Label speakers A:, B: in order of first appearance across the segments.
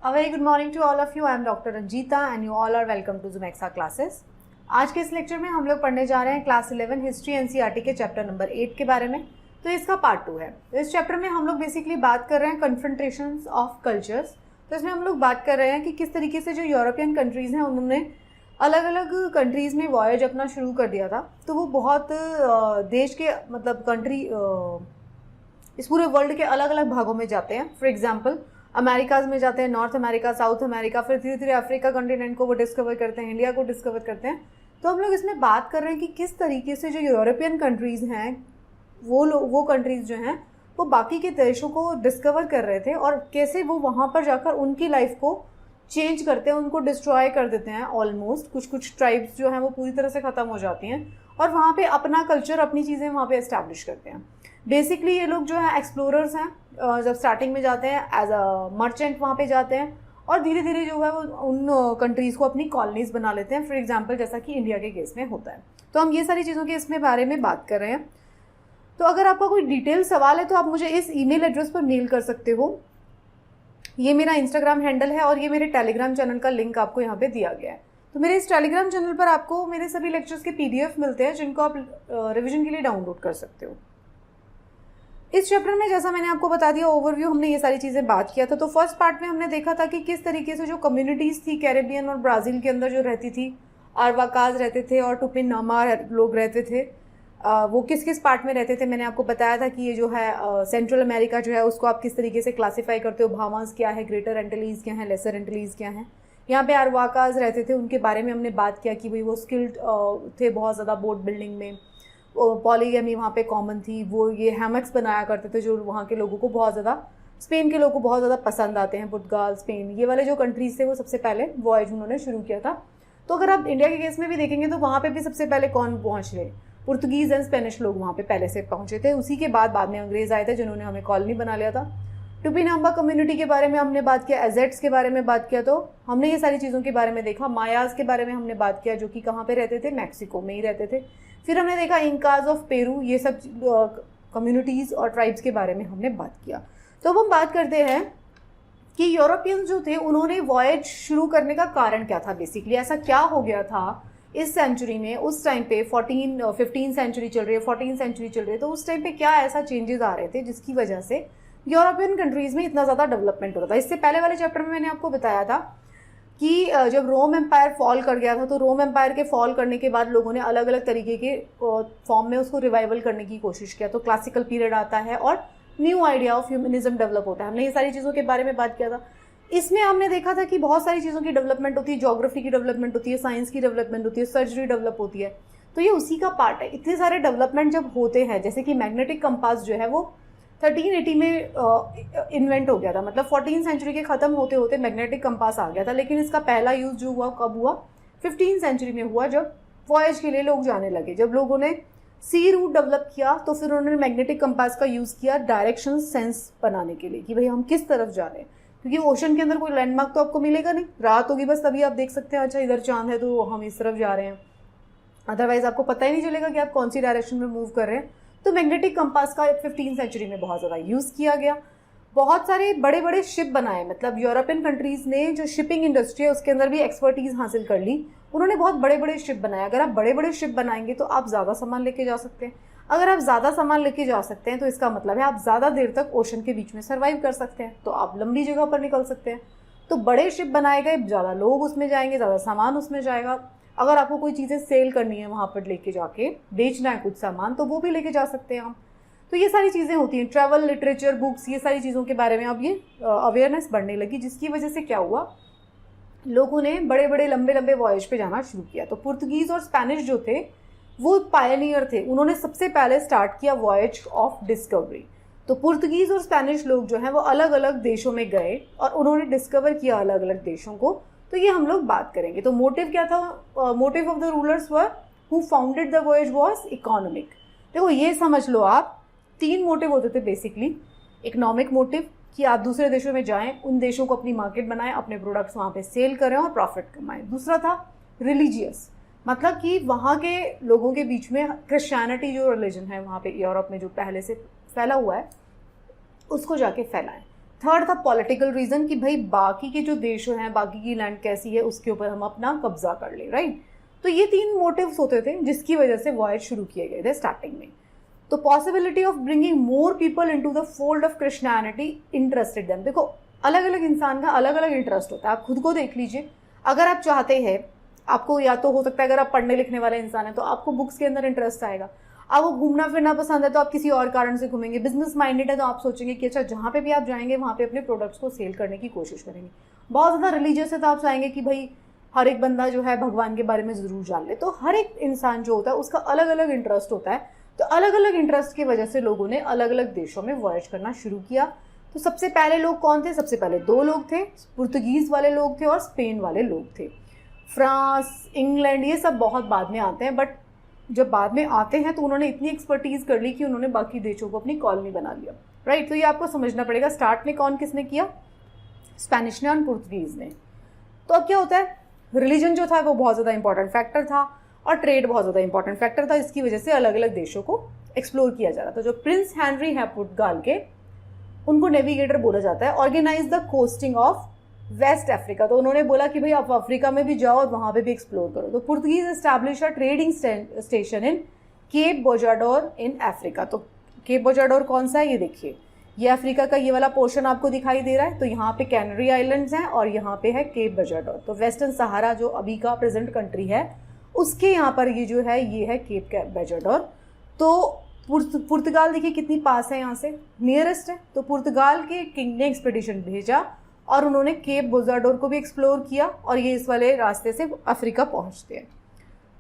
A: A very good morning to all of you. I am Dr. Ranjita and you all are welcome to Zumexa classes. आज के इस lecture में हम लोग पढ़ने जा रहे हैं क्लास 11 हिस्ट्री एनसीईआरटी के चैप्टर नंबर 8 के बारे में। तो इसका पार्ट 2 है। तो इस चैप्टर में हम लोग बेसिकली बात कर रहे हैं कन्फ्रंटेशंस ऑफ कल्चर्स। तो इसमें हम लोग बात कर रहे हैं कि किस तरीके से जो यूरोपियन कंट्रीज़ हैं उन्होंने अलग अलग कंट्रीज़ में वॉयज अपना शुरू कर दिया था। तो वो बहुत देश के मतलब कंट्री इस पूरे वर्ल्ड के अलग अलग भागों में जाते हैं। फॉर एग्जाम्पल अमेरिकाज में जाते हैं, नॉर्थ अमेरिका, साउथ अमेरिका, फिर धीरे धीरे अफ्रीका कॉन्टिनेंट को वो डिस्कवर करते हैं, इंडिया को डिस्कवर करते हैं। तो हम लोग इसमें बात कर रहे हैं कि किस तरीके से जो यूरोपियन कंट्रीज़ हैं वो कंट्रीज़ जो हैं वो बाकी के देशों को डिस्कवर कर रहे थे और कैसे वो वहाँ पर जाकर उनकी लाइफ को चेंज करते हैं, उनको डिस्ट्रॉय कर देते हैं। ऑलमोस्ट कुछ ट्राइब्स जो हैं वो पूरी तरह से ख़त्म हो जाती हैं और वहाँ पे अपना कल्चर, अपनी चीज़ें वहाँ पे एस्टैब्लिश करते हैं। बेसिकली ये लोग जो है एक्सप्लोरर्स हैं। जब स्टार्टिंग में जाते हैं एज अ मर्चेंट वहाँ पे जाते हैं और धीरे धीरे जो है वो उन कंट्रीज़ को अपनी कॉलोनीज़ बना लेते हैं। फॉर एग्जांपल जैसा कि इंडिया के केस में होता है। तो हम ये सारी चीज़ों के इसमें बारे में बात कर रहे हैं। तो अगर आपका कोई डिटेल सवाल है तो आप मुझे इस ईमेल एड्रेस पर मेल कर सकते हो। ये मेरा इंस्टाग्राम हैंडल है और ये मेरे टेलीग्राम चैनल का लिंक आपको यहाँ पे दिया गया है। तो मेरे इस टेलीग्राम चैनल पर आपको मेरे सभी लेक्चर्स के PDF मिलते हैं जिनको आप रिविजन के लिए डाउनलोड कर सकते हो। इस चैप्टर में जैसा मैंने आपको बता दिया ओवरव्यू, हमने ये सारी चीज़ें बात किया था। तो फर्स्ट पार्ट में हमने देखा था कि किस तरीके से जो कम्युनिटीज़ थी कैरेबियन और ब्राज़ील के अंदर जो रहती थी, आरवाकाज रहते थे और टुपिनामा लोग रहते थे। वो किस किस पार्ट में रहते थे मैंने आपको बताया था कि ये जो है सेंट्रल अमेरिका जो है उसको आप किस तरीके से क्लासीफाई करते हो। भामास क्या है, ग्रेटर एंटिलीज़ क्या है, लेसर एंटिलीज़ क्या हैं। यहाँ पे आरवाकाज रहते थे, उनके बारे में हमने बात किया कि भाई वो स्किल्ड थे बहुत ज़्यादा बोट बिल्डिंग में। पॉलीगैमी वहाँ पे कॉमन थी। वो ये हैमक्स बनाया करते थे जो वहाँ के लोगों को बहुत ज़्यादा, स्पेन के लोगों को बहुत ज़्यादा पसंद आते हैं। पुर्तगाल, स्पेन, ये वाले जो कंट्रीज थे वो सबसे पहले वॉयज उन्होंने शुरू किया था। तो अगर आप इंडिया के केस में भी देखेंगे तो वहाँ पे भी सबसे पहले कौन पहुँच रहे, पुर्तगीज़ एंड स्पेनिश लोग वहाँ पे पहले से पहुँचे थे। उसी के बाद में अंग्रेज़ आए थे जिन्होंने हमें कॉलोनी बना लिया था। टुपिनाम्बा कम्युनिटी के बारे में हमने बात किया, एजेट्स के बारे में बात किया। तो हमने ये सारी चीज़ों के बारे में देखा। मायाज के बारे में हमने बात किया जो कि कहाँ पे रहते थे, मैक्सिको में ही रहते थे। फिर हमने देखा इंकाज ऑफ पेरू, ये सब कम्युनिटीज़ और ट्राइब्स के बारे में हमने बात किया। तो अब हम बात करते हैं कि यूरोपियंस जो थे उन्होंने वॉयज शुरू करने का कारण क्या था। बेसिकली ऐसा क्या हो गया था इस सेंचुरी में, उस टाइम पे 15 सेंचुरी चल रही है, 14 सेंचुरी चल रही है। तो उस टाइम पे क्या ऐसा चेंजेस आ रहे थे जिसकी वजह से यूरोपियन कंट्रीज़ में इतना ज़्यादा डेवलपमेंट हो रहा था। इससे पहले वाले चैप्टर में मैंने आपको बताया था कि जब रोम एम्पायर फॉल कर गया था तो रोम एम्पायर के फॉल करने के बाद लोगों ने अलग अलग तरीके के फॉर्म में उसको रिवाइवल करने की कोशिश किया। तो क्लासिकल पीरियड आता है और new idea of humanism develop होता है। हमने ये सारी चीज़ों के बारे में बात किया था। इसमें हमने देखा था कि बहुत सारी चीज़ों की डेवलपमेंट होती है, ज्योग्राफी की डेवलपमेंट होती है, साइंस की डेवलपमेंट होती है, सर्जरी डेवलप होती है। तो ये उसी का पार्ट है। इतने सारे डेवलपमेंट जब होते हैं, जैसे कि मैग्नेटिक कंपास जो है वो 1380 में इन्वेंट हो गया था। मतलब 14 सेंचुरी के ख़त्म होते होते मैग्नेटिक कंपास आ गया था। लेकिन इसका पहला यूज़ जो हुआ कब हुआ, 15 सेंचुरी में हुआ, जब वॉयज के लिए लोग जाने लगे। जब लोगों ने सी रूट डेवलप किया तो फिर उन्होंने मैग्नेटिक कंपास का यूज़ किया डायरेक्शन सेंस बनाने के लिए कि भाई हम किस तरफ जा रहे हैं। क्योंकि ओशन के अंदर कोई लैंडमार्क तो आपको मिलेगा नहीं, रात होगी बस तभी आप देख सकते हैं अच्छा इधर चांद है तो हम इस तरफ जा रहे हैं। अदरवाइज आपको पता ही नहीं चलेगा कि आप कौन सी डायरेक्शन में मूव कर रहे हैं। तो मैग्नेटिक कंपास का 15 सेंचुरी में बहुत ज़्यादा यूज़ किया गया। बहुत सारे बड़े बड़े शिप बनाए। मतलब यूरोपियन कंट्रीज़ ने जो शिपिंग इंडस्ट्री है उसके अंदर भी एक्सपर्टीज़ हासिल कर ली। उन्होंने बहुत बड़े बड़े शिप बनाए। अगर आप बड़े बड़े शिप बनाएंगे तो आप ज़्यादा सामान लेके जा सकते हैं। अगर आप ज़्यादा सामान लेके जा सकते हैं तो इसका मतलब है आप ज़्यादा देर तक ओशन के बीच में सर्वाइव कर सकते हैं। तो आप लंबी जगह पर निकल सकते हैं। तो बड़े शिप बनाए गए, ज़्यादा लोग उसमें जाएंगे, ज़्यादा सामान उसमें जाएगा। अगर आपको कोई चीज़ें सेल करनी है, वहाँ पर लेके जाके बेचना है कुछ सामान, तो वो भी लेके जा सकते हैं आप। तो ये सारी चीज़ें होती हैं। ट्रैवल, लिटरेचर, बुक्स, ये सारी चीज़ों के बारे में अब ये अवेयरनेस बढ़ने लगी, जिसकी वजह से क्या हुआ, लोगों ने बड़े बड़े लंबे लंबे वॉयज पे जाना शुरू किया। तो पुर्तगीज़ और स्पेनिश जो थे वो पायनियर थे। उन्होंने सबसे पहले स्टार्ट किया वॉयज ऑफ डिस्कवरी। तो पुर्तगीज़ और स्पेनिश लोग जो हैं वो अलग अलग देशों में गए और उन्होंने डिस्कवर किया अलग अलग देशों को। तो ये हम लोग बात करेंगे। तो मोटिव क्या था, motive of the rulers were who founded the voyage was economic. देखो ये समझ लो आप, 3 मोटिव होते थे बेसिकली। इकोनॉमिक मोटिव कि आप दूसरे देशों में जाएं, उन देशों को अपनी मार्केट बनाएं, अपने प्रोडक्ट्स वहाँ पे सेल करें और प्रॉफिट कमाएं। दूसरा था रिलीजियस, मतलब कि वहाँ के लोगों के बीच में क्रिश्चियनिटी जो रिलीजन है वहाँ पे यूरोप में जो पहले से फैला हुआ है उसको जाके फैलाएं। थर्ड था पॉलिटिकल रीजन कि भाई बाकी के जो देश हैं, बाकी की लैंड कैसी है, उसके ऊपर हम अपना कब्जा कर ले, राइट। तो ये 3 मोटिव्स होते थे जिसकी वजह से वॉयज शुरू किए गए थे स्टार्टिंग में। तो possibility of bringing more people into the fold of Christianity interested them. देखो अलग अलग इंसान का अलग अलग इंटरेस्ट होता है, आप खुद को देख लीजिए। अगर आप चाहते हैं, आपको या तो हो सकता है अगर आप पढ़ने लिखने वाले इंसान हैं तो आपको बुक्स के अंदर इंटरेस्ट आएगा, आपको घूमना फिरना पसंद है तो आप किसी और कारण से घूमेंगे, बिजनेस माइंडेड है तो आप सोचेंगे कि अच्छा जहाँ पे भी आप जाएंगे वहाँ पे अपने प्रोडक्ट्स को सेल करने की कोशिश करेंगे। बहुत ज़्यादा रिलीजियस है तो आप चाहेंगे कि भाई हर एक बंदा जो है भगवान के बारे में ज़रूर जान ले। तो हर एक इंसान जो होता है उसका अलग अलग इंटरेस्ट होता है। तो अलग अलग इंटरेस्ट की वजह से लोगों ने अलग अलग देशों में वॉयज करना शुरू किया। तो सबसे पहले लोग कौन थे? सबसे पहले 2 लोग थे, पुर्तगीज़ वाले लोग थे और स्पेन वाले लोग थे। फ्रांस, इंग्लैंड, ये सब बहुत बाद में आते हैं, बट जब बाद में आते हैं तो उन्होंने इतनी एक्सपर्टीज़ कर ली कि उन्होंने बाकी देशों को अपनी कॉलोनी बना लिया, राइट। तो ये आपको समझना पड़ेगा स्टार्ट में कौन किसने किया, स्पेनिश ने और पुर्तगीज़ ने। तो अब क्या होता है, रिलीजन जो था वो बहुत ज़्यादा इंपॉर्टेंट फैक्टर था और ट्रेड बहुत ज़्यादा इंपॉर्टेंट फैक्टर था। इसकी वजह से अलग अलग देशों को एक्सप्लोर किया जा रहा था। जो प्रिंस हेनरी हैं पुर्तगाल के, उनको नेविगेटर बोला जाता है। Organise the coasting of west Africa. तो उन्होंने बोला कि भाई आप अफ्रीका में भी जाओ और वहाँ पे भी एक्सप्लोर करो। तो Portuguese establish a trading station in Cape Bojador in Africa. तो केप बोजाडोर कौन सा है, ये देखिए, ये अफ्रीका का ये वाला पोर्शन आपको दिखाई दे रहा है। तो यहाँ पे कैनरी आइलैंड्स हैं और यहाँ पे है केप बोजाडोर। तो वेस्टर्न सहारा जो अभी का प्रेजेंट कंट्री है उसके यहाँ पर ये जो है ये है केप बोजाडोर। तो पुर्तगाल देखिए कितनी पास है, यहाँ से नियरेस्ट है। तो पुर्तगाल के किंग ने एक्सपेडिशन भेजा और उन्होंने केप बोजाडोर को भी एक्सप्लोर किया और ये इस वाले रास्ते से अफ्रीका पहुंचते हैं।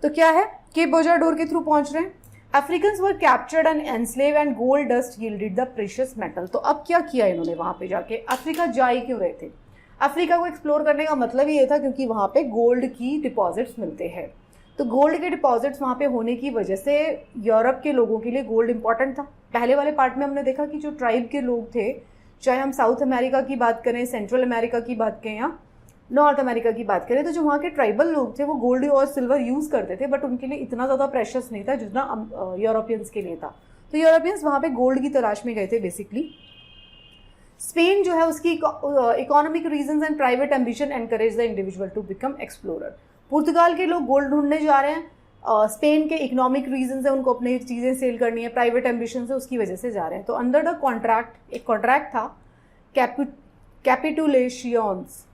A: तो क्या है, केप बोजाडोर के थ्रू पहुंच रहे हैं। Africans were captured and enslave and gold dust yielded the precious metal. तो अब क्या किया इन्होंने वहां पे जाके, अफ्रीका जा ही क्यों रहे थे? अफ्रीका को एक्सप्लोर करने का मतलब ये था क्योंकि वहां पे गोल्ड की डिपॉजिट्स मिलते हैं। तो गोल्ड के डिपॉजिट्स वहाँ पे होने की वजह से यूरोप के लोगों के लिए गोल्ड इंपॉर्टेंट था। पहले वाले पार्ट में हमने देखा कि जो ट्राइब के लोग थे, चाहे हम साउथ अमेरिका की बात करें, सेंट्रल अमेरिका की बात करें या नॉर्थ अमेरिका की बात करें, तो जो वहाँ के ट्राइबल लोग थे वो गोल्ड और सिल्वर यूज़ करते थे, बट उनके लिए इतना ज़्यादा प्रेशियस नहीं था जितना यूरोपियंस के लिए था। तो यूरोपियंस वहाँ पे गोल्ड की तलाश में गए थे बेसिकली। स्पेन जो है उसकी economic reasons and private ambition encourage the individual to become explorer. पुर्तगाल के लोग गोल्ड ढूंढने जा रहे हैं, स्पेन के इकोनॉमिक रीजन है, उनको अपनी चीज़ें सेल करनी है, प्राइवेट एम्बिशन से, उसकी वजह से जा रहे हैं। तो अंडर द कॉन्ट्रैक्ट, एक कॉन्ट्रैक्ट था capitulations,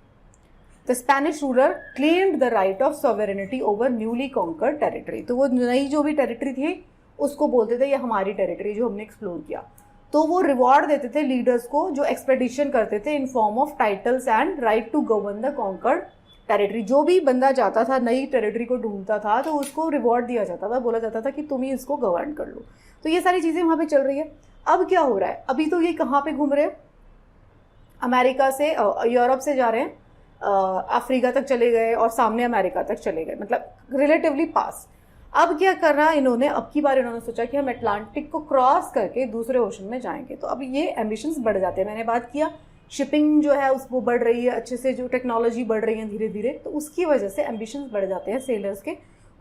A: the Spanish ruler claimed the right of sovereignty over newly conquered territory. तो वो नई जो भी टेरिटरी थी उसको बोलते थे ये हमारी टेरिटरी जो हमने एक्सप्लोर किया। तो वो रिवॉर्ड देते थे लीडर्स को जो एक्सपेडिशन करते थे in form of titles and right to govern the conquered territory. जो भी बंदा जाता था नई टेरिटरी को ढूंढता था तो उसको रिवॉर्ड दिया जाता था, बोला जाता था कि तुम ही इसको गवर्न कर लो। तो ये सारी चीज़ें वहाँ पे चल रही है। अब क्या हो रहा है, अभी तो ये कहाँ पे घूम रहे हैं, अमेरिका से यूरोप से जा रहे हैं, अफ्रीका तक चले गए और सामने अमेरिका तक चले गए, मतलब रिलेटिवली पास। अब क्या करना इन्होंने, अब की बार इन्होंने सोचा कि हम अटलांटिक को क्रॉस करके दूसरे ओशन में जाएंगे। तो अब ये एम्बिशंस बढ़ जाते हैं। मैंने बात किया शिपिंग जो है उसको बढ़ रही है अच्छे से, जो टेक्नोलॉजी बढ़ रही है धीरे धीरे, तो उसकी वजह से एम्बिशंस बढ़ जाते हैं सेलर्स के।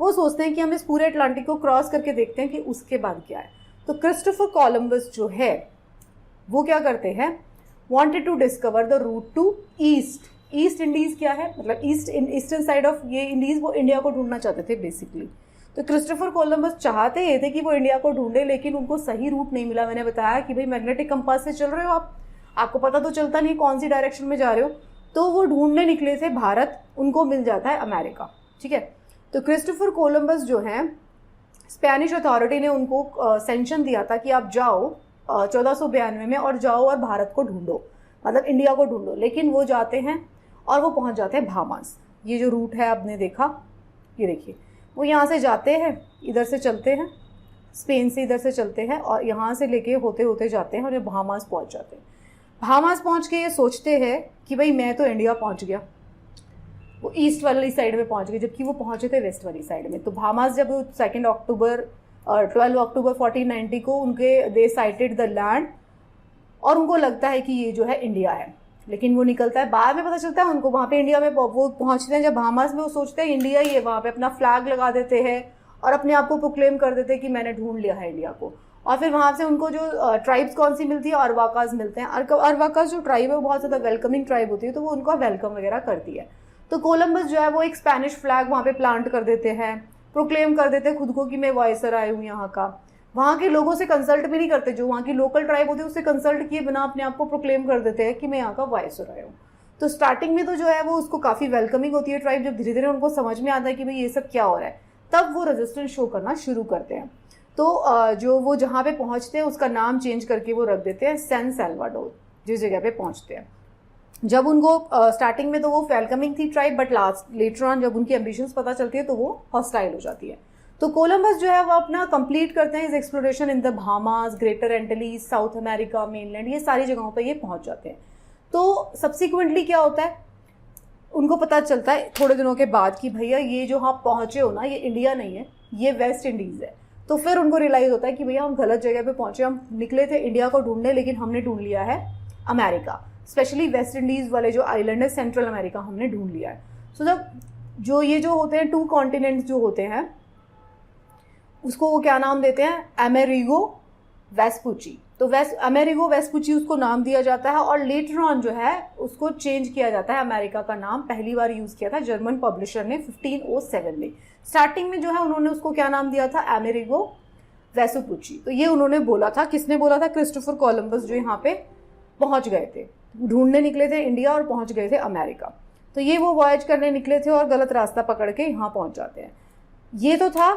A: वो सोचते हैं कि हम इस पूरे अटलांटिक को क्रॉस करके देखते हैं कि उसके बाद क्या है। तो क्रिस्टोफर कोलंबस जो है वो क्या करते हैं, wanted to discover the route to east. East Indies क्या है, मतलब ईस्टर्न साइड ऑफ ये इंडीज़, वो इंडिया को ढूंढना चाहते थे बेसिकली। तो क्रिस्टोफर कोलंबस चाहते ये थे कि वो इंडिया को ढूंढे, लेकिन उनको सही रूट नहीं मिला। मैंने बताया कि भाई मैग्नेटिक कंपास से चल रहे हो आपको पता तो चलता नहीं कौन सी डायरेक्शन में जा रहे हो। तो वो ढूंढने निकले थे भारत, उनको मिल जाता है अमेरिका, ठीक है। तो क्रिस्टोफर कोलंबस जो है, स्पेनिश अथॉरिटी ने उनको सेंशन दिया था कि आप जाओ 1492 में और जाओ और भारत को ढूंढो, मतलब इंडिया को ढूंढो। लेकिन वो जाते हैं और वो पहुंच जाते हैं बाहामास। ये जो रूट है आपने देखा, ये देखिए, वो यहाँ से जाते हैं, इधर से चलते हैं, स्पेन से इधर से चलते हैं और यहाँ से लेके होते होते जाते हैं और ये बाहामास पहुँच जाते हैं। बाहामास पहुँच के ये सोचते हैं कि भाई मैं तो इंडिया पहुँच गया। वो ईस्ट वाली साइड में पहुँच गए, जबकि वो पहुँचे थे वेस्ट वाली साइड में। तो बाहामास जब 12 अक्टूबर 1490 को उनके दे साइटेड द लैंड और उनको लगता है कि ये जो है इंडिया है, लेकिन वो निकलता है, बाद में पता चलता है उनको वहाँ पे इंडिया में वो पहुँचते हैं। जब बाहामास में वो सोचते हैं इंडिया ही है, वहाँ पे अपना फ्लैग लगा देते हैं और अपने आप को प्रोक्लेम कर देते हैं कि मैंने ढूंढ लिया है इंडिया को। और फिर वहाँ से उनको जो ट्राइब्स कौन सी मिलती है, अरवाकाज मिलते हैं। अरवाकाज जो ट्राइब है वो बहुत ज़्यादा वेलकमिंग ट्राइब होती है, तो वो उनका वेलकम वगैरह करती है। तो कोलंबस जो है वो एक स्पेनिश फ्लैग वहाँ पे प्लांट कर देते हैं, प्रोक्लेम कर देते हैं खुद को कि मैं वॉयसर आए हूँ यहाँ का। वहाँ के लोगों से कंसल्ट भी नहीं करते, जो वहाँ की लोकल ट्राइब होती है उससे कंसल्ट किए बिना अपने आप को प्रोक्लेम कर देते हैं कि मैं यहाँ का वॉयसर आया हूँ। तो स्टार्टिंग में तो जो है वो उसको काफ़ी वेलकमिंग होती है ट्राइब। जब धीरे धीरे उनको समझ में आता है कि भाई ये सब क्या हो रहा है, तब वो रेजिस्टेंस शो करना शुरू करते हैं। तो जो वो जहाँ पे पहुँचते हैं उसका नाम चेंज करके वो रख देते हैं सैन सैल्वाडोर, जिस जगह पे पहुँचते हैं। जब उनको स्टार्टिंग में तो वो वेलकमिंग थी ट्राइब, बट लेटर ऑन जब उनकी एम्बिशंस पता चलती है तो वो हॉस्टाइल हो जाती है। तो कोलंबस जो है वो अपना कंप्लीट करते हैं इस exploration in the Bahamas, Greater Antilles, South America, mainland, ये सारी जगहों पर ये पहुंच जाते हैं। तो सब्सिक्वेंटली क्या होता है, उनको पता चलता है थोड़े दिनों के बाद कि भैया ये जो आप पहुंचे हो ना, ये इंडिया नहीं है, ये वेस्ट इंडीज़ है। तो फिर उनको रियलाइज़ होता है कि भैया हम गलत जगह पे पहुंचे, हम निकले थे इंडिया को ढूंढने, लेकिन हमने ढूंढ लिया है अमेरिका। स्पेशली वेस्ट इंडीज़ वाले जो आइलैंड है, सेंट्रल अमेरिका हमने ढूंढ लिया है। सो जब जो ये जो होते हैं टू कॉन्टिनेंट्स जो होते हैं, उसको वो क्या नाम देते हैं, अमेरिगो वेस्पुची। तो अमेरिगो वेस्पुची उसको नाम दिया जाता है, और लेटर ऑन जो है उसको चेंज किया जाता है। अमेरिका का नाम पहली बार यूज़ किया था जर्मन पब्लिशर ने 1507 में। स्टार्टिंग में जो है उन्होंने उसको क्या नाम दिया था, अमेरिगो वेस्पुची। तो ये उन्होंने बोला था, किसने बोला था, क्रिस्टोफर कोलंबस, जो यहाँ पे पहुँच गए थे, ढूंढने निकले थे इंडिया और पहुँच गए थे अमेरिका। तो ये वो वॉयज करने निकले थे और गलत रास्ता पकड़ के यहाँ पहुँच जाते हैं। ये तो था,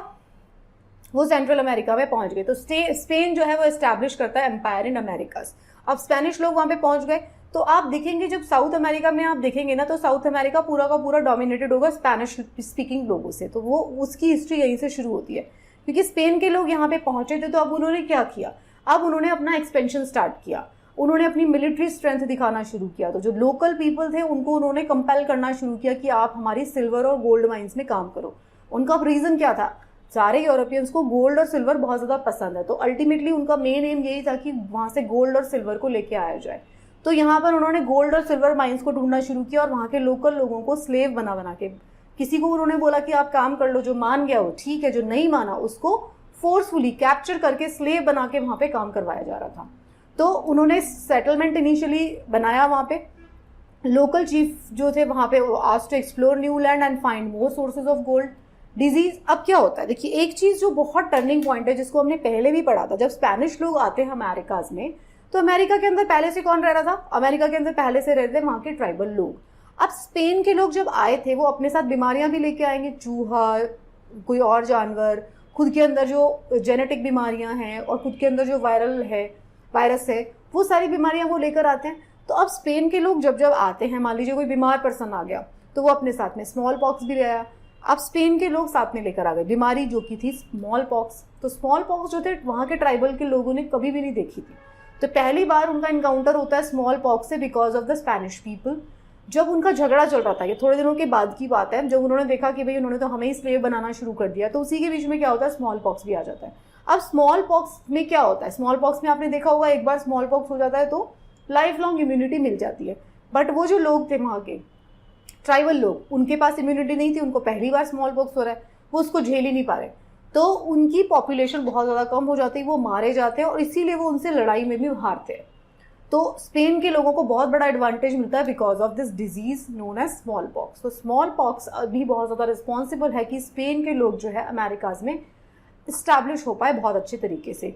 A: वो सेंट्रल अमेरिका में पहुंच गए। तो स्पेन जो है वो एस्टैब्लिश करता है एम्पायर इन अमेरिकास। अब स्पेनिश लोग वहां पे पहुंच गए, तो आप देखेंगे जब साउथ अमेरिका में आप देखेंगे ना, तो साउथ अमेरिका पूरा का पूरा डोमिनेटेड होगा स्पेनिश स्पीकिंग लोगों से। तो वो उसकी हिस्ट्री यहीं से शुरू होती है, क्योंकि स्पेन के लोग यहाँ पे पहुंचे थे। तो अब उन्होंने क्या किया, अब उन्होंने अपना एक्सपेंशन स्टार्ट किया, उन्होंने अपनी मिलिट्री स्ट्रेंथ दिखाना शुरू किया। तो जो लोकल पीपल थे उनको उन्होंने कंपेल करना शुरू किया कि आप हमारी सिल्वर और गोल्ड माइंस में काम करो। उनका रीज़न क्या था, सारे यूरोपियंस को गोल्ड और सिल्वर बहुत ज़्यादा पसंद है। तो अल्टीमेटली उनका मेन एम यही था कि वहाँ से गोल्ड और सिल्वर को लेके आया जाए। तो यहाँ पर उन्होंने गोल्ड और सिल्वर माइंस को ढूंढना शुरू किया, और वहाँ के लोकल लोगों को स्लेव बना बना के, किसी को उन्होंने बोला कि आप काम कर लो, जो मान गया वो ठीक है, जो नहीं माना उसको फोर्सफुली कैप्चर करके स्लेव बना के वहाँ पे काम करवाया जा रहा था। तो उन्होंने सेटलमेंट इनिशियली बनाया वहाँ पे। लोकल चीफ जो थे वहाँ पे asked to explore new land and find more sources of gold. Disease, अब क्या होता है, देखिए एक चीज़ जो बहुत टर्निंग पॉइंट है, जिसको हमने पहले भी पढ़ा था, जब स्पेनिश लोग आते हैं अमेरिकाज में, तो अमेरिका के अंदर पहले से कौन रह रहा था, अमेरिका के अंदर पहले से रहते थे वहाँ के ट्राइबल लोग। अब स्पेन के लोग जब आए थे, वो अपने साथ बीमारियां भी लेके आएंगे, चूहा, कोई और जानवर, खुद के अंदर जो जेनेटिक बीमारियां हैं और खुद के अंदर जो वायरस है, वो सारी बीमारियां वो लेकर आते हैं। तो अब स्पेन के लोग जब जब आते हैं, मान लीजिए कोई बीमार पर्सन आ गया, तो वो अपने साथ में स्मॉल पॉक्स भी ले आया। अब स्पेन के लोग साथ में लेकर आ गए बीमारी जो की थी स्मॉल पॉक्स। तो स्मॉल पॉक्स जो थे वहाँ के ट्राइबल के लोगों ने कभी भी नहीं देखी थी। तो पहली बार उनका इनकाउंटर होता है स्मॉल पॉक्स से because of the Spanish people. जब उनका झगड़ा चल रहा था, ये थोड़े दिनों के बाद की बात है, जब उन्होंने देखा कि भाई उन्होंने तो हमें ही स्लेव बनाना शुरू कर दिया, तो उसी के बीच में क्या होता है, स्मॉल पॉक्स भी आ जाता है। अब स्मॉल पॉक्स में क्या होता है, स्मॉल पॉक्स में आपने देखा होगा एक बार स्मॉल पॉक्स हो जाता है तो लाइफ लॉन्ग इम्यूनिटी मिल जाती है। बट वो जो लोग थे वहाँ के ट्राइबल लोग, उनके पास इम्यूनिटी नहीं थी, उनको पहली बार स्मॉल पॉक्स हो रहा है, वो उसको झेल ही नहीं पा रहे। तो उनकी पॉपुलेशन बहुत ज़्यादा कम हो जाती है, वो मारे जाते हैं और इसीलिए वो उनसे लड़ाई में भी हारते हैं। तो स्पेन के लोगों को बहुत बड़ा एडवांटेज मिलता है because of this disease known as smallpox. तो स्मॉल पॉक्स अभी बहुत ज़्यादा रिस्पॉन्सिबल है कि स्पेन के लोग जो है अमेरिकाज में इस्टेब्लिश हो पाए बहुत अच्छे तरीके से।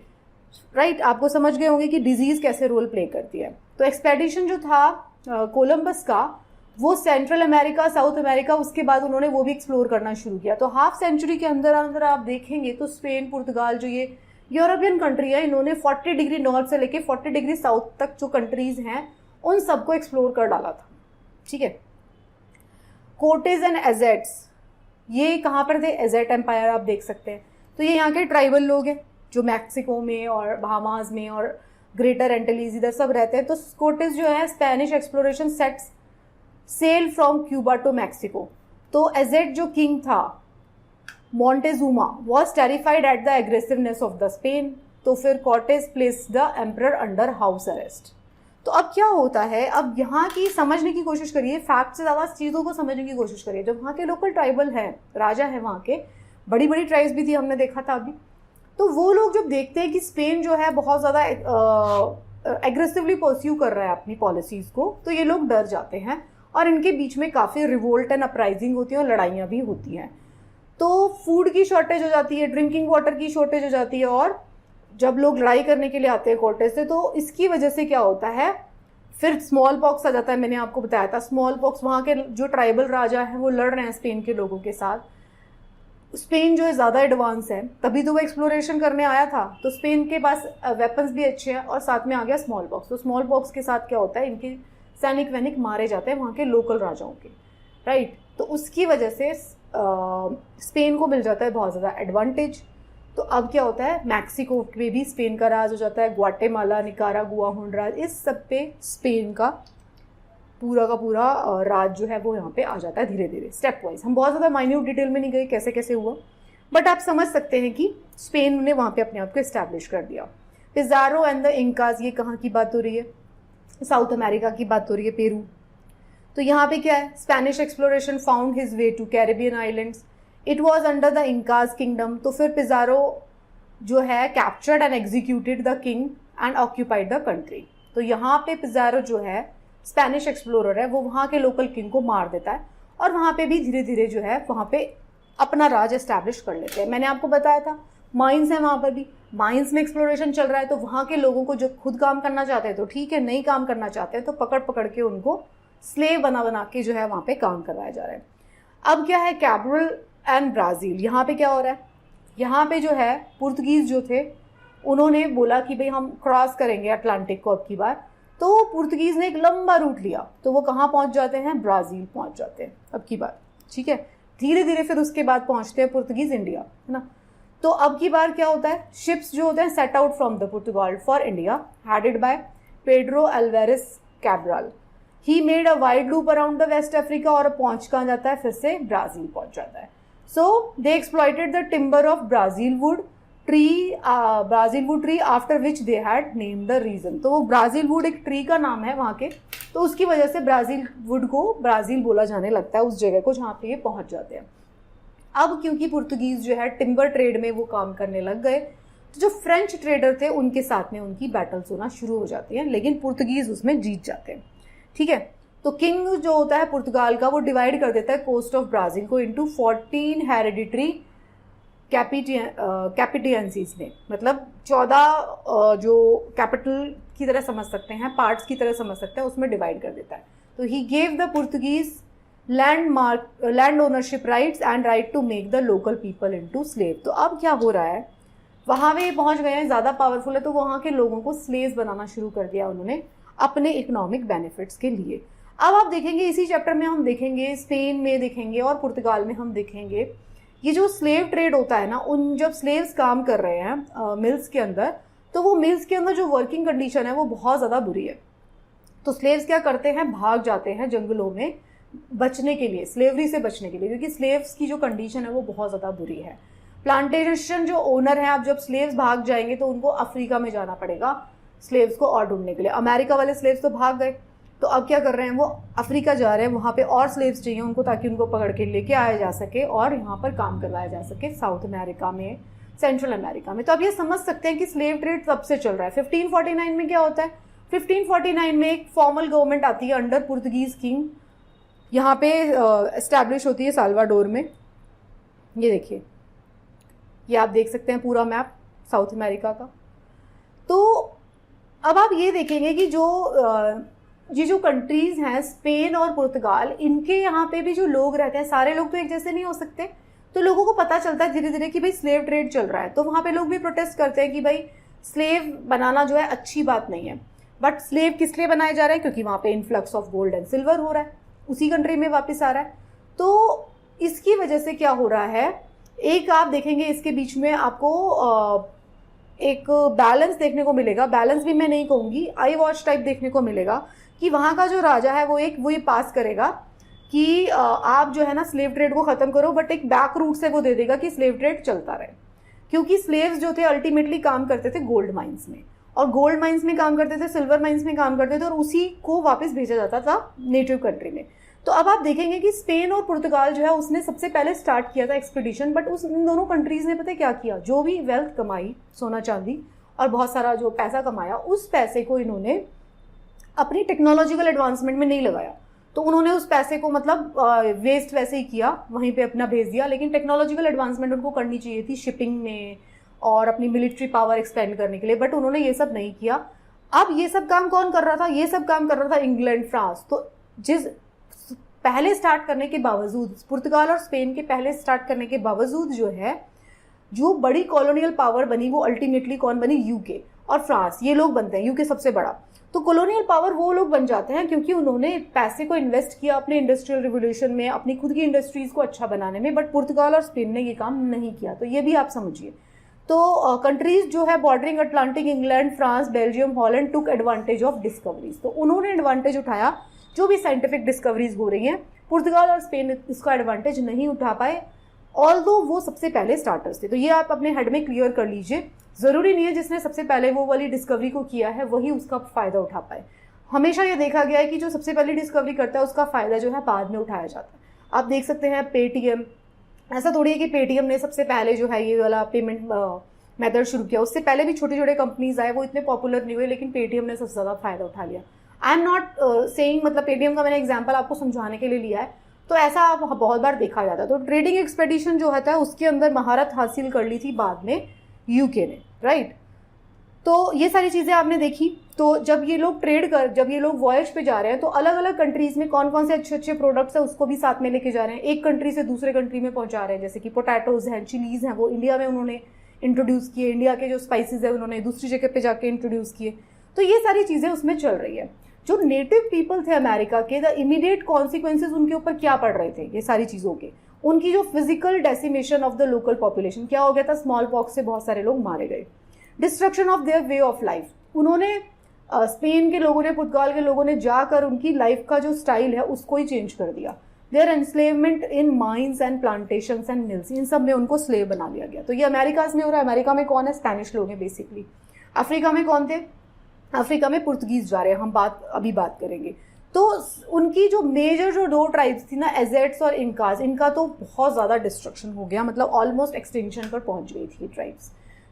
A: राइट, आपको समझ गए होंगे कि डिजीज़ कैसे रोल प्ले करती है। तो एक्सपेडिशन जो था कोलंबस का, वो सेंट्रल अमेरिका, साउथ अमेरिका, उसके बाद उन्होंने वो भी एक्सप्लोर करना शुरू किया। तो हाफ सेंचुरी के अंदर अंदर आप देखेंगे तो स्पेन, पुर्तगाल, जो ये यूरोपियन कंट्री है, इन्होंने 40 डिग्री नॉर्थ से लेके 40 डिग्री साउथ तक जो कंट्रीज हैं उन सबको एक्सप्लोर कर डाला था। ठीक है, कोर्टेज एंड एजेट्स, ये कहाँ पर थे, एजेट एम्पायर आप देख सकते हैं। तो ये यहाँ के ट्राइबल लोग हैं जो मैक्सिको में और बहामास में और ग्रेटर एंटिलीज इधर सब रहते हैं। तो कोर्टेज जो है Spanish exploration sets sail from Cuba to Mexico. तो एजेट जो किंग था Montezuma was terrified at the aggressiveness of the Spain. तो फिर Cortes places the emperor under house arrest. तो अब क्या होता है, अब यहाँ की समझने की कोशिश करिए, फैक्ट से ज़्यादा चीज़ों को समझने की कोशिश करिए। जब वहाँ के लोकल ट्राइबल है, राजा है वहाँ के, बड़ी बड़ी ट्राइब्स भी थी, हमने देखा था अभी। तो वो लोग जब देखते हैं कि स्पेन जो है बहुत ज़्यादा एग्रेसिवली परस्यू कर रहा है अपनी पॉलिसीज़ को, तो ये लोग डर जाते हैं और इनके बीच में काफ़ी रिवोल्ट एंड अपराइजिंग होती है और लड़ाइयाँ भी होती हैं। तो फूड की शॉर्टेज हो जाती है, ड्रिंकिंग वाटर की शॉर्टेज हो जाती है, और जब लोग लड़ाई करने के लिए आते हैं कोर्टेज से, तो इसकी वजह से क्या होता है, फिर स्मॉल पॉक्स आ जाता है। मैंने आपको बताया था स्मॉल पॉक्स, वहाँ के जो ट्राइबल राजा हैं वो लड़ रहे हैं स्पेन के लोगों के साथ। स्पेन जो है ज़्यादा एडवांस है, तभी तो वो एक्सप्लोरेशन करने आया था, तो स्पेन के पास वेपन्स भी अच्छे हैं और साथ में आ गया स्मॉल पॉक्स। तो स्मॉल पॉक्स के साथ क्या होता है, इनके सैनिक वैनिक मारे जाते हैं वहाँ के लोकल राजाओं के, राइट। तो उसकी वजह से स्पेन को मिल जाता है बहुत ज़्यादा एडवांटेज। तो अब क्या होता है, मैक्सिको पे भी स्पेन का राज हो जाता है, ग्वाटेमाला, निकारागुआ, होंडुरास, इस सब पे स्पेन का पूरा राज जो है वो यहाँ पे आ जाता है धीरे धीरे स्टेप वाइज। हम बहुत ज़्यादा माइन्यूट डिटेल में नहीं गए कैसे कैसे हुआ, बट आप समझ सकते हैं कि स्पेन ने वहाँ पे अपने आप को इस्टेब्लिश कर दिया। पिज़ारो एंड द इंकाज, ये कहाँ की बात हो रही है, साउथ अमेरिका की बात हो रही है, पेरू। तो यहाँ पे क्या है, Spanish exploration found his way to Caribbean islands, it was under the Incas kingdom. तो फिर पिज़ारो जो है captured and executed the king and occupied the country. तो यहाँ पे पिज़ारो जो है स्पेनिश एक्सप्लोरर है, वो वहाँ के लोकल किंग को मार देता है और वहाँ पे भी धीरे धीरे जो है वहाँ पे अपना राज एस्टैब्लिश कर लेते हैं। मैंने आपको बताया था माइंस है, वहाँ पर भी माइंस में एक्सप्लोरेशन चल रहा है, तो वहाँ के लोगों को जो खुद काम करना चाहते हैं तो ठीक है, नहीं काम करना चाहते हैं तो पकड़ पकड़ के उनको स्लेव बना के जो है वहाँ पे काम करवाया जा रहा है। अब क्या है, कैब्रल एंड ब्राज़ील, यहाँ पे क्या हो रहा है, यहाँ पे जो है पुर्तगीज़ जो थे उन्होंने बोला कि भाई हम क्रॉस करेंगे अटलांटिक को अब की बार। तो पुर्तगीज़ ने एक लंबा रूट लिया, तो वो कहाँ पहुँच जाते हैं, ब्राज़ील पहुँच जाते हैं अब की बार, ठीक है। धीरे धीरे फिर उसके बाद पहुँचते हैं पुर्तगीज़ इंडिया, है ना। तो अब की बार क्या होता है, शिप्स जो होते हैं set out from the Portugal for India, headed by Pedro Alvares Cabral. He made a wide loop around the west Africa, और पहुँच कहाँ जाता है, फिर से ब्राज़ील पहुँच जाता है। So they exploited the timber of Brazil wood tree after which they had named the region. तो वो ब्राज़ील वुड एक ट्री का नाम है वहाँ के, तो उसकी वजह से ब्राज़ील वुड को ब्राज़ील बोला जाने लगता है उस जगह को जहाँ पे ये पहुँच जाते हैं। अब क्योंकि पुर्तगीज़ जो है टिम्बर ट्रेड में वो काम करने लग गए, तो जो फ्रेंच ट्रेडर थे उनके साथ में उनकी बैटल्स होना शुरू हो जाती हैं, लेकिन पुर्तगीज़ उसमें जीत जाते हैं, ठीक है। तो किंग जो होता है पुर्तगाल का, वो डिवाइड कर देता है कोस्ट ऑफ ब्राज़ील को इनटू 14 हेरिडिटरी कैपिटियंसीज में, मतलब 14 जो कैपिटल की तरह समझ सकते हैं, पार्ट्स की तरह समझ सकते हैं, उसमें डिवाइड कर देता है। तो he gave the Portuguese land ownership rights and right to make the local people into slave. तो अब क्या हो रहा है, वहाँ वे पहुँच गए हैं, ज़्यादा पावरफुल है, तो वहाँ के लोगों को स्लेव्स बनाना शुरू कर दिया उन्होंने अपने इकोनॉमिक बेनिफिट्स के लिए। अब आप देखेंगे इसी चैप्टर में हम देखेंगे, स्पेन में देखेंगे और पुर्तगाल में हम देखेंगे, ये जो स्लेव ट्रेड होता है ना, उन जब स्लेव्स काम कर रहे हैं मिल्स के अंदर, तो वो मिल्स के अंदर जो वर्किंग कंडीशन है वो बहुत ज़्यादा बुरी है। तो स्लेव्स क्या करते हैं, भाग जाते हैं जंगलों में बचने के लिए, स्लेवरी से बचने के लिए, क्योंकि स्लेव्स की जो कंडीशन है वो बहुत ज़्यादा बुरी है। प्लांटेशन जो ओनर हैं, अब जब स्लेव्स भाग जाएंगे तो उनको अफ्रीका में जाना पड़ेगा स्लेव्स को और ढूंढने के लिए। अमेरिका वाले स्लेव्स तो भाग गए, तो अब क्या कर रहे हैं, वो अफ्रीका जा रहे हैं, वहाँ पे और स्लेव्स चाहिए उनको, ताकि उनको पकड़ के लेके आया जा सके और यहाँ पर काम करवाया जा सके साउथ अमेरिका में, सेंट्रल अमेरिका में। तो अब ये समझ सकते हैं कि स्लेव ट्रेड तब से चल रहा है। 1549 में क्या होता है, 1549 में एक फॉर्मल गवर्नमेंट आती है अंडर पुर्तगीज किंग, यहाँ पे एस्टैब्लिश होती है साल्वाडोर में। ये देखिए, ये आप देख सकते हैं पूरा मैप साउथ अमेरिका का। तो अब आप ये देखेंगे कि ये जो कंट्रीज़ हैं स्पेन और पुर्तगाल, इनके यहाँ पे भी जो लोग रहते हैं, सारे लोग तो एक जैसे नहीं हो सकते, तो लोगों को पता चलता है धीरे धीरे कि भाई स्लेव ट्रेड चल रहा है, तो वहाँ पे लोग भी प्रोटेस्ट करते हैं कि भाई स्लेव बनाना जो है अच्छी बात नहीं है। बट स्लेव किस लिए बनाए जा रहे हैं, क्योंकि वहाँ पे influx of gold and silver हो रहा है, उसी कंट्री में वापस आ रहा है। तो इसकी वजह से क्या हो रहा है, एक आप देखेंगे इसके बीच में आपको एक बैलेंस देखने को मिलेगा, बैलेंस भी मैं नहीं कहूँगी, आई वॉच टाइप देखने को मिलेगा कि वहाँ का जो राजा है वो ये पास करेगा कि आप जो है ना स्लेव ट्रेड को ख़त्म करो, बट एक बैक रूट से वो दे देगा कि स्लेव ट्रेड चलता रहे। क्योंकि स्लेव्स जो थे अल्टीमेटली काम करते थे गोल्ड माइंस में, और गोल्ड माइंस में काम करते थे, सिल्वर माइंस में काम करते थे, और उसी को वापस भेजा जाता था नेटिव कंट्री में। तो अब आप देखेंगे कि स्पेन और पुर्तगाल जो है उसने सबसे पहले स्टार्ट किया था एक्सपीडिशन, बट इन दोनों कंट्रीज़ ने पता है क्या किया, जो भी वेल्थ कमाई, सोना चांदी और बहुत सारा जो पैसा कमाया, उस पैसे को इन्होंने अपनी टेक्नोलॉजिकल एडवांसमेंट में नहीं लगाया। तो उन्होंने उस पैसे को मतलब वेस्ट वैसे ही किया, वहीं पे अपना भेज दिया, लेकिन टेक्नोलॉजिकल एडवांसमेंट उनको करनी चाहिए थी शिपिंग में और अपनी मिलिट्री पावर एक्सपेंड करने के लिए, बट उन्होंने ये सब नहीं किया। अब ये सब काम कौन कर रहा था, ये सब काम कर रहा था इंग्लैंड, फ्रांस। तो जिस पहले स्टार्ट करने के बावजूद, पुर्तगाल और स्पेन के पहले स्टार्ट करने के बावजूद जो है, जो बड़ी कॉलोनियल पावर बनी वो अल्टीमेटली कौन बनी, यूके और फ्रांस, ये लोग बनते हैं, यूके सबसे बड़ा। तो कॉलोनियल पावर वो लोग बन जाते हैं क्योंकि उन्होंने पैसे को इन्वेस्ट किया अपने इंडस्ट्रियल रिवोल्यूशन में, अपनी खुद की इंडस्ट्रीज को अच्छा बनाने में, बट पुर्तगाल और स्पेन ने ये काम नहीं किया। तो ये भी आप समझिए। तो कंट्रीज जो है bordering Atlantic, England, France, Belgium, Holland took advantage of discoveries. तो उन्होंने एडवांटेज उठाया, जो भी साइंटिफिक डिस्कवरीज हो रही हैं, पुर्तगाल और स्पेन इसका एडवांटेज नहीं उठा पाए, ऑल्दो वो सबसे पहले स्टार्टर्स थे। तो ये आप अपने हेड में क्लियर कर लीजिए। ज़रूरी नहीं है जिसने सबसे पहले वो वाली डिस्कवरी को किया है वही उसका फ़ायदा उठा पाए। हमेशा ये देखा गया है कि जो सबसे पहले डिस्कवरी करता है उसका फ़ायदा जो है बाद में उठाया जाता है। आप देख सकते हैं पेटीएम, ऐसा थोड़ी है कि पेटीएम ने सबसे पहले जो है ये वाला पेमेंट मेथड शुरू किया, उससे पहले भी छोटे छोटे कंपनीज आए, वो इतने पॉपुलर नहीं हुए, लेकिन पेटीएम ने सबसे ज़्यादा फ़ायदा उठा लिया। आई एम नॉट सेइंग, मतलब पेटीएम का मैंने एग्जाम्पल आपको समझाने के लिए लिया है। तो ऐसा बहुत बार देखा जाता है। तो ट्रेडिंग एक्सपेडिशन जो होता है उसके अंदर महारत हासिल कर ली थी बाद में यूके ने, राइट। तो ये सारी चीज़ें आपने देखी। तो जब ये लोग वॉयज पे जा रहे हैं तो अलग अलग कंट्रीज में कौन कौन से अच्छे अच्छे प्रोडक्ट्स हैं उसको भी साथ में लेके जा रहे हैं, एक कंट्री से दूसरे कंट्री में पहुंचा रहे हैं। जैसे कि पोटैटोज हैं, चिलीज हैं, वो इंडिया में उन्होंने इंट्रोड्यूस किए, इंडिया के जो स्पाइसेस है उन्होंने दूसरी जगह पे जाके इंट्रोड्यूस किए। तो ये सारी चीज़ें उसमें चल रही है। जो नेटिव पीपल थे अमेरिका के, द इमीडिएट कॉन्सिक्वेंसेज उनके ऊपर क्या पड़ रहे थे ये सारी चीज़ों के, उनकी जो physical decimation of the local population, क्या हो गया था, स्मॉल पॉक्स से बहुत सारे लोग मारे गए, destruction of their way of life. उन्होंने स्पेन के लोगों ने, पुर्तगाल के लोगों ने जाकर उनकी लाइफ का जो स्टाइल है उसको ही चेंज कर दिया। Their enslavement in mines and plantations and mills, इन सब में उनको स्लेव बना लिया गया। तो ये अमेरिका में हो रहा है। अमेरिका में कौन है, स्पेनिश लोग हैं बेसिकली। अफ्रीका में कौन थे, अफ्रीका में पुर्तगीज जा रहे हैं, हम अभी बात करेंगे। तो उनकी जो मेजर जो दो ट्राइब्स थी ना, एजेट्स और इनकाज, इनका तो बहुत ज़्यादा डिस्ट्रक्शन हो गया, मतलब ऑलमोस्ट एक्सटिंक्शन पर पहुंच गई थी ट्राइब्स।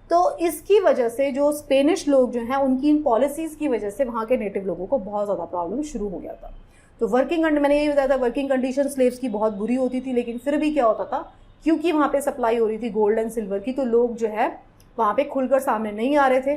A: तो इसकी वजह से जो स्पेनिश लोग जो हैं उनकी इन पॉलिसीज़ की वजह से वहाँ के नेटिव लोगों को बहुत ज़्यादा प्रॉब्लम शुरू हो गया था। तो मैंने ये बताया था, वर्किंग कंडीशन स्लेव्स की बहुत बुरी होती थी, लेकिन फिर भी क्या होता था, क्योंकि वहाँ पे सप्लाई हो रही थी गोल्ड एंड सिल्वर की, तो लोग जो है वहाँ पे खुलकर सामने नहीं आ रहे थे।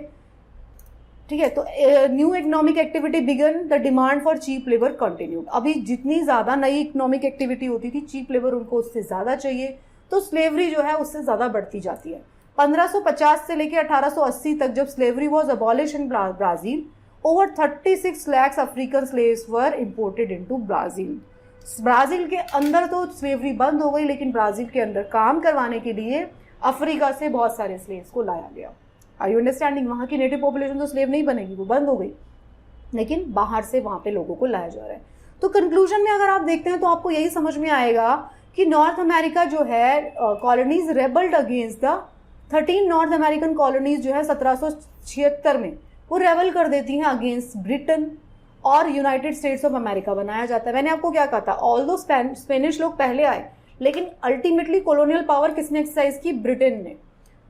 A: ठीक है। तो new economic activity began, the demand for cheap labour continued. अभी जितनी ज़्यादा नई इकोनॉमिक एक्टिविटी होती थी, चीप लेबर उनको उससे ज़्यादा चाहिए, तो स्लेवरी जो है उससे ज़्यादा बढ़ती जाती है। 1550 से लेकर 1880 तक जब slavery was abolish in Brazil, over 36 lakhs African slaves were imported into Brazil. Brazil के अंदर तो स्लेवरी बंद हो गई, लेकिन ब्राज़ील के अंदर काम करवाने के लिए अफ्रीका से बहुत सारे स्लेव्स को लाया गया। Are you understanding? वहाँ की नेटिव पॉपुलेशन तो स्लेव नहीं बनेगी, वो बंद हो गई, लेकिन बाहर से वहाँ पे लोगों को लाया जा रहा है। तो कंक्लूजन में अगर आप देखते हैं तो आपको यही समझ में आएगा कि नॉर्थ अमेरिका जो है colonies रेबल्ड against the 13 north American colonies जो है 1776 में वो रेबल कर देती हैं अगेंस्ट ब्रिटेन और यूनाइटेड स्टेट्स ऑफ अमेरिका बनाया जाता है। मैंने आपको क्या कहा था, ऑल्दो स्पेनिश लोग पहले आए, लेकिन अल्टीमेटली कॉलोनियल पावर किसने एक्सरसाइज की, ब्रिटेन ने।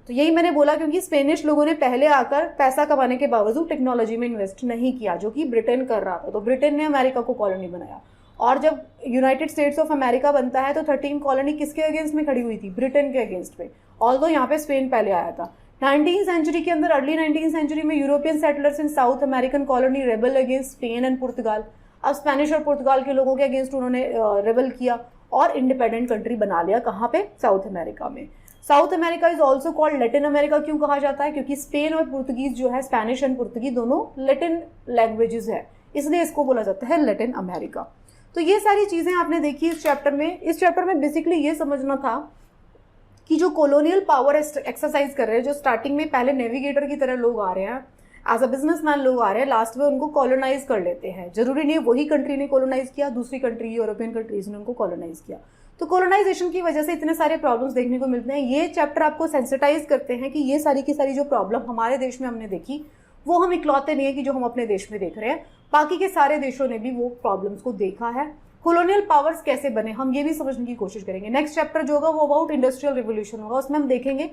A: तो यही मैंने बोला, क्योंकि स्पेनिश लोगों ने पहले आकर पैसा कमाने के बावजूद टेक्नोलॉजी में इन्वेस्ट नहीं किया, जो कि ब्रिटेन कर रहा था। तो ब्रिटेन ने अमेरिका को कॉलोनी बनाया, और जब यूनाइटेड स्टेट्स ऑफ अमेरिका बनता है तो 13 कॉलोनी किसके अगेंस्ट में खड़ी हुई थी, ब्रिटेन के अगेंस्ट में। ऑल्दो यहाँ पे स्पेन पहले आया था। 19th सेंचुरी के अंदर, अर्ली 19th सेंचुरी में European settlers in South American colony rebel against Spain and Portugal. अब स्पेनिश और पुर्तगाल के लोगों के अगेंस्ट उन्होंने रेबल किया और इंडिपेंडेंट कंट्री बना लिया। कहाँ पे, साउथ अमेरिका में। South America is also called Latin America. क्यों कहा जाता है, क्योंकि स्पेन और पुर्तगीज जो है, स्पेनिश एंड पुर्तगीज दोनों लैटिन लैंग्वेजेस है, इसलिए इसको बोला जाता है लैटिन अमेरिका। तो ये सारी चीज़ें आपने देखी इस चैप्टर में। इस चैप्टर में बेसिकली ये समझना था कि जो कॉलोनियल पावर एक्सरसाइज कर रहे हैं, जो स्टार्टिंग में पहले नेविगेटर की तरह लोग आ रहे हैं, एज अ बिजनेसमैन लोग आ रहे हैं, लास्ट में उनको कॉलोनाइज कर लेते हैं। जरूरी नहीं है वही कंट्री ने कॉलोनाइज किया, दूसरी कंट्री, यूरोपियन कंट्रीज ने उनको कॉलोनाइज किया। तो कॉलोनाइजेशन की वजह से इतने सारे प्रॉब्लम्स देखने को मिलते हैं। ये चैप्टर आपको सेंसिटाइज करते हैं कि ये सारी की सारी जो प्रॉब्लम हमारे देश में हमने देखी, वो हम इकलौते नहीं है कि जो हम अपने देश में देख रहे हैं, बाकी के सारे देशों ने भी वो प्रॉब्लम्स को देखा है, कॉलोनियल पावर्स कैसे बने, हम ये भी समझने की कोशिश करेंगे। नेक्स्ट चैप्टर जो होगा वो अबाउट इंडस्ट्रियल रिवोल्यूशन होगा, उसमें हम देखेंगे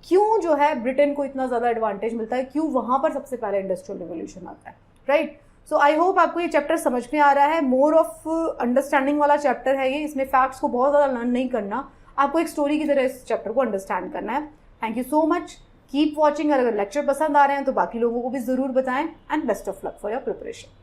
A: क्यों जो है ब्रिटेन को इतना ज़्यादा एडवांटेज मिलता है, क्यों वहाँ पर सबसे पहले इंडस्ट्रियल रिवोल्यूशन आता है, राइट। सो आई होप आपको ये चैप्टर समझ में आ रहा है। मोर ऑफ अंडरस्टैंडिंग वाला चैप्टर है ये, इसमें फैक्ट्स को बहुत ज़्यादा लर्न नहीं करना, आपको एक स्टोरी की तरह इस चैप्टर को अंडरस्टैंड करना है। Thank you so much, keep watching. अगर लेक्चर पसंद आ रहे हैं तो बाकी लोगों को भी ज़रूर बताएं, and best of luck for your preparation.